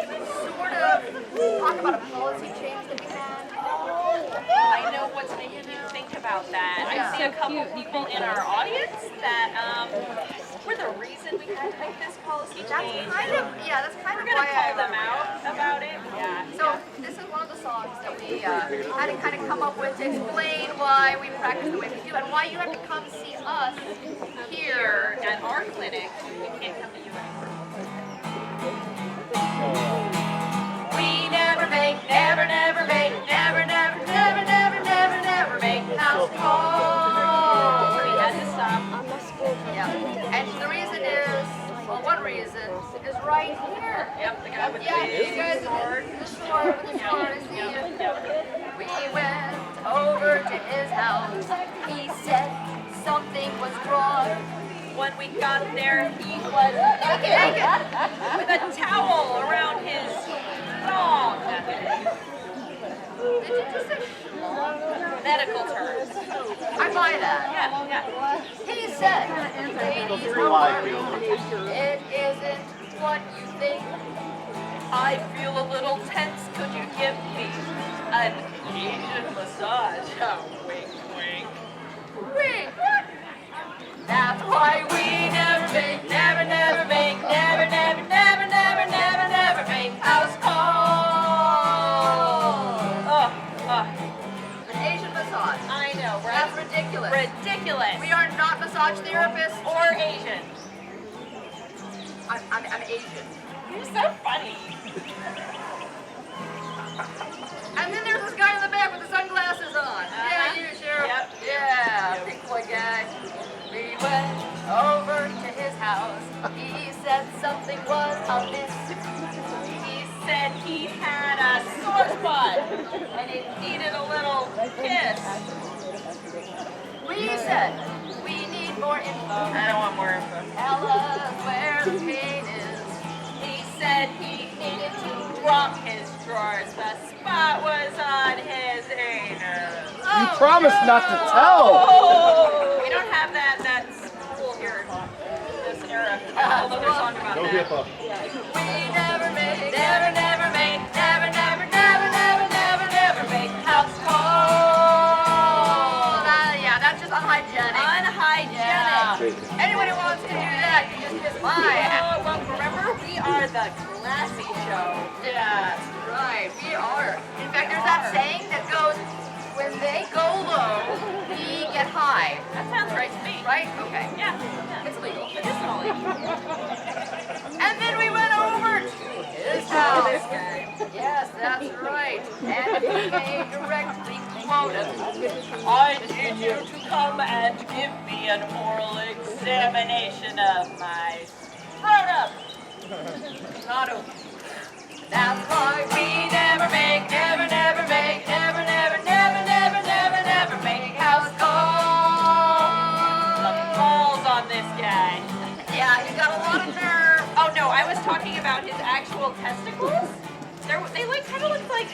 sort of talk about a policy change that we had. I know what's making you think about that. Yeah. I see a couple people in our audience that were the reason we had to make this policy change. That's kind of We're going to call them out about it. Yeah. So this is one of the songs that we had to kind of come up with to explain why we practice the way we do and why you have to come see us here At our clinic, we can't come to you anymore. We never make house calls. We had to stop. Yeah. And the reason is, well, one reason is right here. Yep, the guy with Yeah, the you guys, sword. the sword, I see you. We went over to his house. He said something was wrong. When we got there, he was naked with a towel around his thong. Did you just say Medical terms. I buy that. Yeah. He said, ladies, it isn't what you think. I feel a little tense. Could you give me an Asian massage? Oh, wink, wink. Wait, what? That's why we never make house calls. An Asian massage. I know, That's right? ridiculous. Ridiculous. We are not massage therapists. Or Asian. I'm Asian. You're so funny. And then there's this guy in the back with the sunglasses on. Yeah, you sure. Yep. Yeah, big boy guy. We went over to his house. He said something was amiss. He said he had a sore spot and it needed a little kiss. We said we need more info. I don't want more info. Tell us where the pain is. He said he needed to drop his drawers. The spot was on his anus. You promised not to tell. Oh, we don't have that school here in this era. Although there's a song about that. We never make house calls. Yeah, that's just unhygienic. Unhygienic. Yeah. Anyone who wants to do that, you just kiss my ass. Oh, well, remember, we are the classy show. Yeah, that's right. We are. In fact, there's that saying that goes, when they go low, we get high. That sounds right to me. Right? Okay. Yeah. It's legal. Medicinally. And then we went over to his house. Yes, that's right. And he directly quoted, I need you to come and give me an oral examination of my scrotum. not okay. That's why we never make house calls. The balls on this guy. Yeah, he's got a lot of nerve. Oh no, I was talking about his actual testicles. They like kind of look like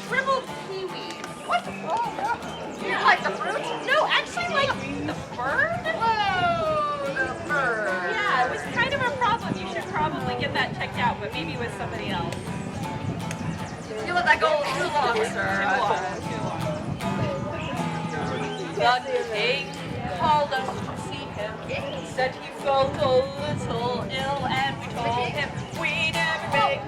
shriveled kiwis. What? You like the fruit? No, actually like the bird. Whoa, the bird. Yeah, it was kind of a problem. You should probably get that checked out, but maybe with somebody else. You let that go too long, sir. The king called us to see him. He said he felt a little ill, and we told him we never make.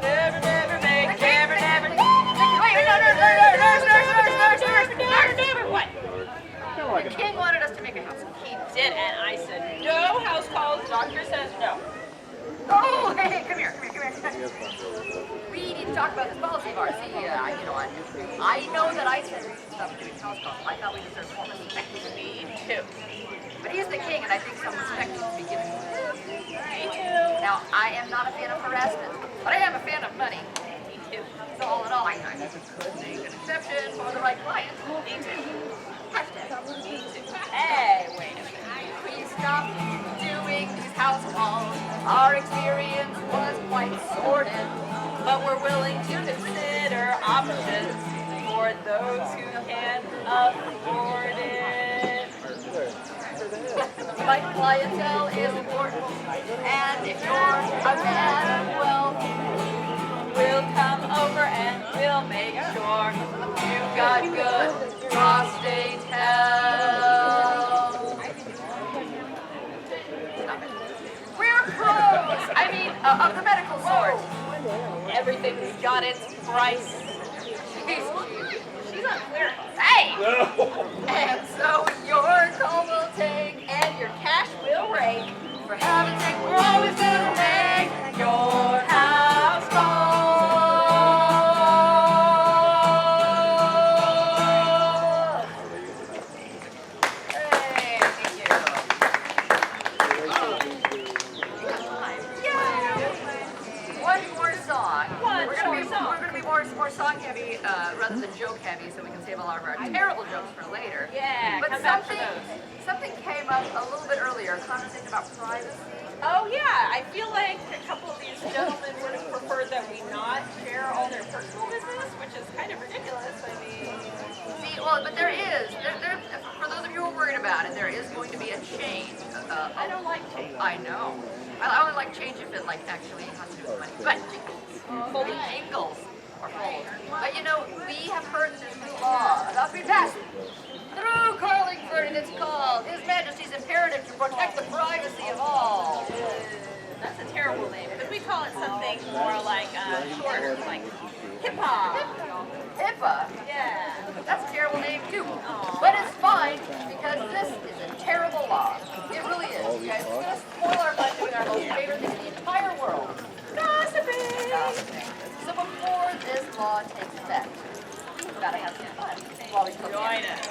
What? The king wanted us to make a house call. He did, and I said no house calls. Doctor says no. Oh, hey, come here. We need to talk about this policy of ours. See, I know that I said we should stop doing house calls. I thought we deserved more respect. Me too. But he's the king, and I think some respect needs to be given to him. Me too. Now, I am not a fan of harassment, but I am a fan of money. Me too. So all in all, I could make an exception for the right client. Me too. Hashtag. Me too. Hey, wait a minute. We stopped doing these house calls. Our experience was quite sordid, But we're willing to consider options for those who can afford it. right clientele is important. And if you're a man of wealth, got good prostate health. We're pros. I mean, of the medical sort. Everything's got its price. She's unclear. Hey! And so your call will take and your cash will rake. For heaven's sake, we're always gonna make your house call. Hey, thank you. One more song. We're gonna be more song heavy rather than joke heavy, so we can save a lot of our terrible jokes for later. Yeah, But come back for those. something came up a little bit earlier, a conversation about privacy. Oh yeah, I feel like a couple of these gentlemen would have preferred that we not share all their personal business, which is kind of ridiculous. I mean, See, well, but there, for those of you who are worried about it, there is going to be a change. I don't like change. I know. I only like change if it like actually has to do with money. But folding ankles or fold. But you know, we have heard this new law about to be passed through Carlingford, and it's called His Majesty's Imperative to Protect the Privacy of All. That's a terrible name. Could we call it something more like shorter, like HIPAA? HIPAA? Yeah. That's a terrible name too. But it's fine because this is a terrible law. It really is. Okay? It's going to spoil our budget with our most favorite thing in the entire world. Gossiping. So before this law takes effect, we've got to have some fun while we still Join can. us.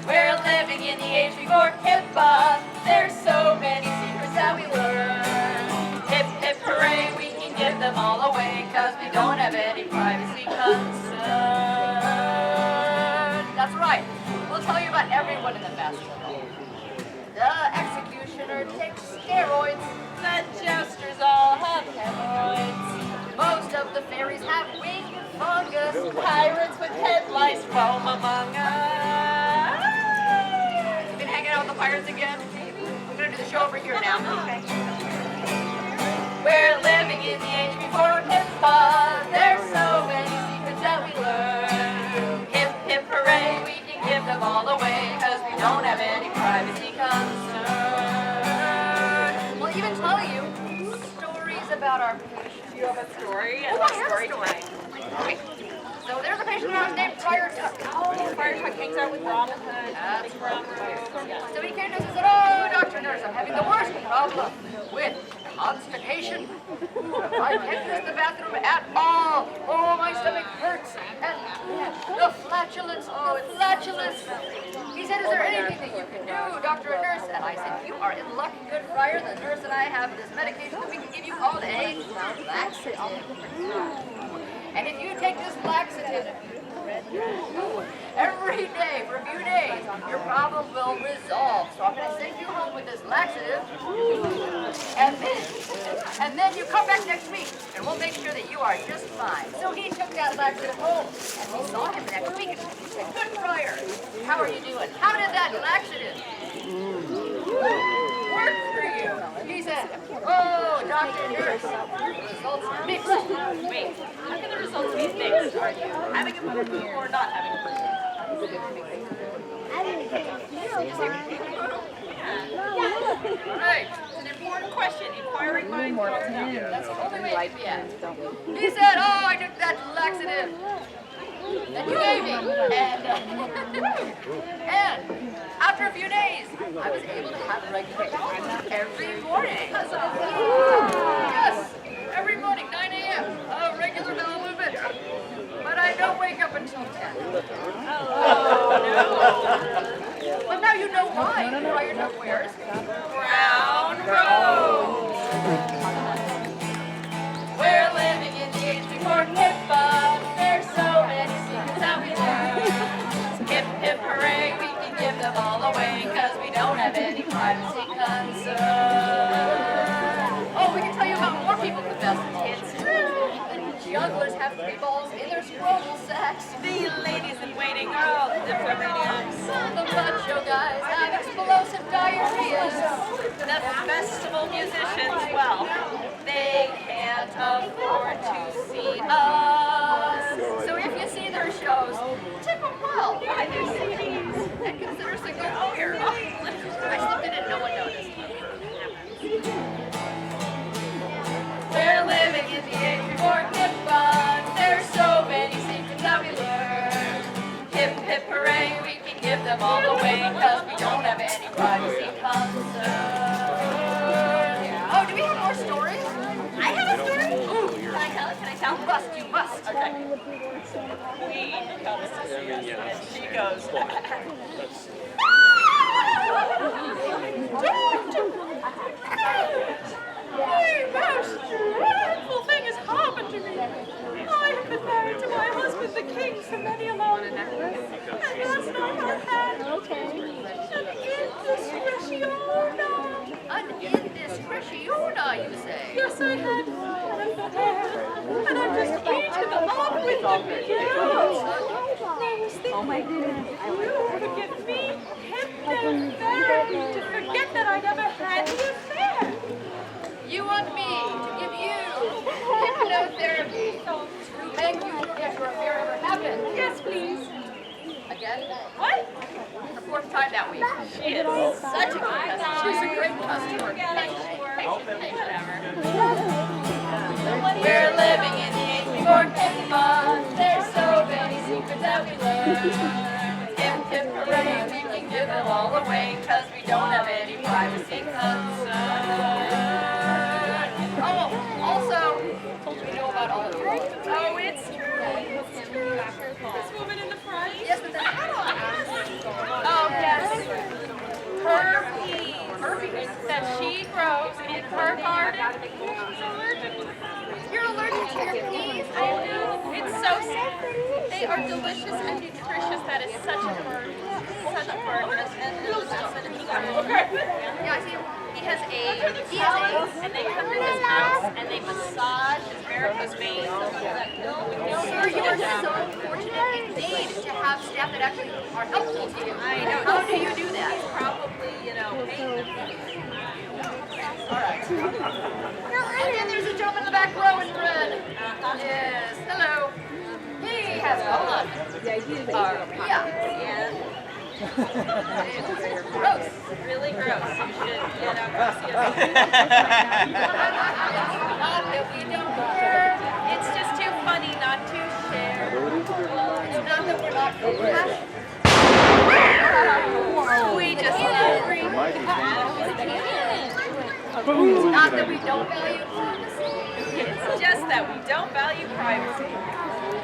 We're living in the age before HIPAA. There's so many secrets that we learn. Hip, hip, hooray, we can give them all away, cause we don't have any privacy concern. That's right. We'll tell you about everyone in the festival. The executioner takes steroids. The jesters all have hemorrhoids. Most of the fairies have wing fungus. Pirates with head lice roam among us. You been hanging out with the pirates again? I'm gonna do the show over here now. Okay. We're living in the age before HIPAA. There's so many secrets that we learn. Hip, hip, hooray, we can give them all away, cause we don't have any privacy concern. We'll even tell you stories about our patients. Do you have a story? Oh, I have a story. Okay. So there's a patient of ours named Friar Tuck. Oh, Fire Truck hangs out with Robin Hood. That's Big brown robe. Yeah. So he came to us and said, oh, Dr. Nurse, I'm having the worst problem with constipation. I can't use the bathroom at all. Oh, my stomach hurts. And the flatulence, flatulence. He said, is there anything that you can do, Dr. Nurse? And I said, you are in luck, good friar. The nurse and I have this medication that we can give you called a laxative. And if you take this laxative every day for a few days, your problem will resolve. So I'm going to send you home with this laxative, and then you come back next week, and we'll make sure that you are just fine. So he took that laxative home, and we saw him next week, and he said, good friar, how are you doing? How did that laxative work for you? He said, oh, Dr. Nurse, results are mixed. Wait, how can the results be mixed? Are you having a poo-poo or not having a poo-poo? Right. It's an important question. Inquiring minds want to know. That's the only way it can be asked. He said, oh, I took that laxative that you gave me. And after a few days, I was able to have regular every morning. Yes, every morning, 9 a.m., a regular bowel movement. But I don't wake up until 10. Oh, But now you know why Friar Tuck wears brown robe. We're living in the age before HIPAA. There's so many secrets that we learn. Hip, hip, hooray, we can give them all away, cause we don't have any privacy concern. Oh, we can tell you about more people at the festival. It's true. The jugglers have 3 balls in their scrotal sacks. The ladies in waiting are all diplomaniacs. The macho guys have explosive diarrhea. The festival musicians, well, they can't afford to see us. well. Buy their CDs. And consider single here. I slipped it in, no one noticed. We're living in the age before hip-hop. There's so many secrets that we learn. Hip, hip, hooray, we can give them all away, cause we don't have any privacy concerns. Oh, do we have more stories? I have a story. Ooh, can I tell it? Can I tell? You must. Okay. Queen comes to see us, and she goes. Hey, most dreadful thing has happened to me. I have been married to my husband, the king, for many a long night. And last night I had an indiscretiona. An indiscretiona, you say? Yes, I had one of the hair, and I've just eaten them up with the pillows. I was thinking, oh my goodness, you forgive me, hypnotherapy, to forget that I never had the affair. You want me to give you hypnotherapy to make you forget your affair ever happened? Yes, please. Again? What? The fourth time that week. She is such a good customer. She's a great customer. Whatever. We're living in the age before hip-hop. There's so many secrets that we learn. Hip, hip, hooray, we can give them all away, cause we don't have any privacy concerns. Oh, also, we know about all of you. Oh, it's true. It's true. This woman in the front. Yes, but the hat on. Oh, yes. Her peas that she grows in her garden. She's allergic to them. You're allergic to your peas? I know. It's so sad. They are delicious and nutritious. That is such a burden. Such a burden. And Yeah, I see him. He has AIDS. and they come to his house and they massage his varicose veins. Sir, you are so fortunate indeed to have staff that actually are helpful to you. I know. How do you do that? Probably, paying them. All right. And then there's a gentleman in the back row in red. Yes. Hello. He has colon. Yeah. Gross. Really gross. You should, go see a Not that we don't care. It's just too funny not to share. It's not that we're not compassionate. We just love It's not that we don't value privacy. It's just that we don't value privacy.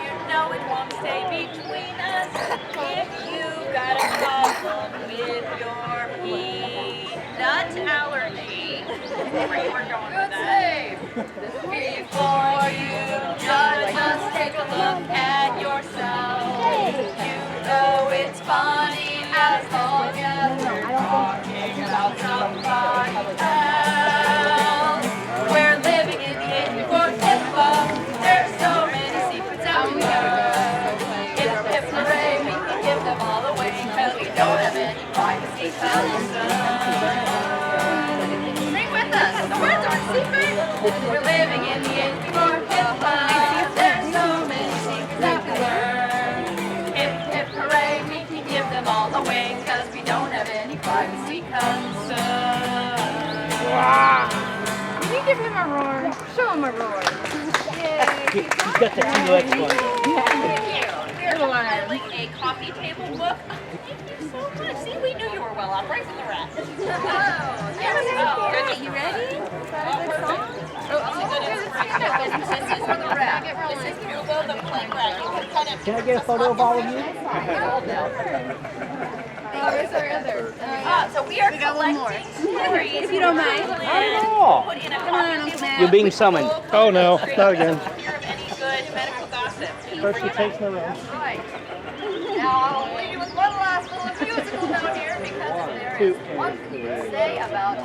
You know it won't stay between us if you got a problem with your peanut allergy. Where you were going with that. Before you judge us, take a look at yourself. You know it's funny as long as you're talking about somebody else. We're living in the age before hip-hop. There's so many secrets that we learn. Hip, hip, hooray, we can give them all away, cause we don't have any privacy concerns. Sing with us, the words aren't secret. We're living in the age before hip-hop. There's so many secrets that we learn. Hip, hip, hooray, we can give them all away, cause we don't have any privacy concerns. Can you give him a roar? Show him a roar. He's got the T-Lex one. We're compiling a coffee table book. Thank you so much. See, we knew you were well off, right from the rat. Yes. Are you ready? This is for the rat. This is Hugo the plain rat. You can cut it. Can I get a photo of all of you? So we are collecting stories. If you don't mind. Not at all. Put in a coffee table. You're being summoned. Oh no, not again. Hear of any good medical gossip. First she takes my room. Right. Now I'll leave you with one last little musical note here because there is one thing to say about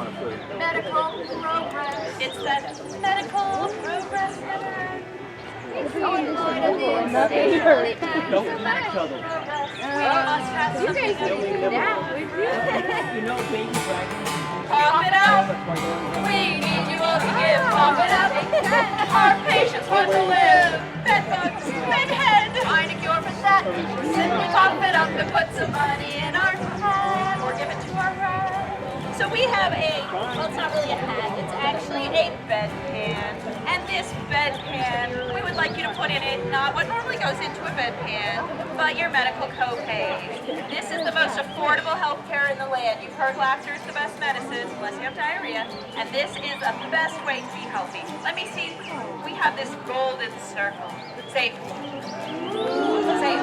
medical progress. It's that medical progress never. It's going on in the insane Don't smack each other. We must have something to do. You know baby dragon? Pop it up. We need you all to give. Pop it up. Our patients want to live. Bed bugs, bed head. Find a cure for that. Simply pop it up. to put some money in our hat or give it to our rat. So we have well, it's not really a hat, it's actually a bedpan. And this bedpan, we would like you to put in it not what normally goes into a bedpan, but your medical copay. This is the most affordable health care in the land. You've heard laughter is the best medicine, unless you have diarrhea. And this is the best way to be healthy. Let me see. We have this golden circle. Say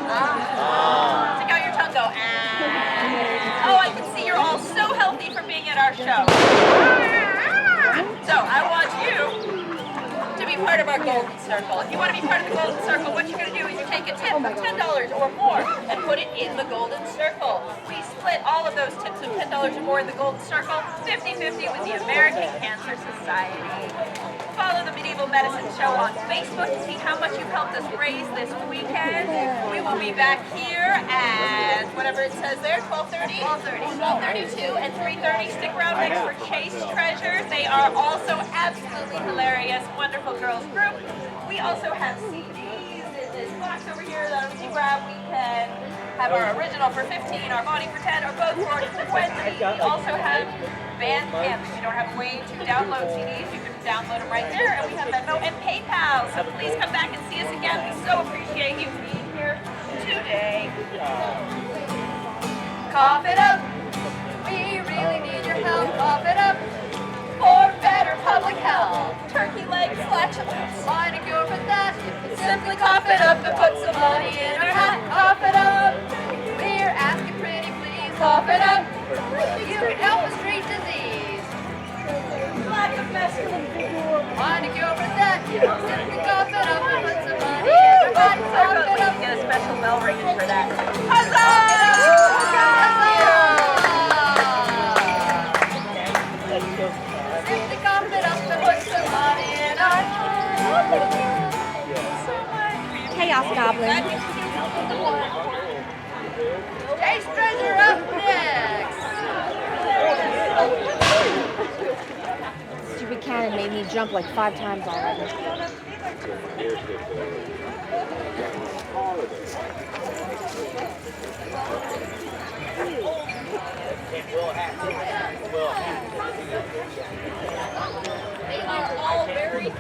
ah. Stick out your tongue, go ah. Oh, I can see you're all so healthy for being at our show. So I want you to be part of our golden circle. If you want to be part of the golden circle, what you're going to do is you take a tip of $10 or more and put it in the golden circle. We split all of those tips of $10 or more in the golden circle 50-50 with the American Cancer Society. Follow the Medieval Medicine Show on Facebook to see how much you've helped us raise this weekend. We will be back here at whatever it says there, 12:30? 12:32 and 3:30. Stick around next for Chase Treasures. They are also absolutely hilarious, wonderful girls group. We also have CDs in this box over here that you can grab. We can have our original for 15, our body for 10, or both for 20. We also have Bandcamp. If you don't have a way to download CDs, you can download them right there. And we have Venmo and PayPal. So please come back and see us again. We so appreciate you being here today. Cough it up. We really need your help. Cough it up. For better public health. Turkey legs, flatulence. Find a cure for that. Simply cough it up and put some money in our hat. Cough it up. We're asking pretty please. Cough it up. You can help us treat disease. Lack of masculine vigor. Find a cure for that. Simply cough it up and put some money in our hat. Cough it up. Get a special bell ringing for that. Simply cough it up and put some money in our hat. Chaos Goblin. Chase Treasure up next. Stupid cannon made me jump like 5 times already. They are all very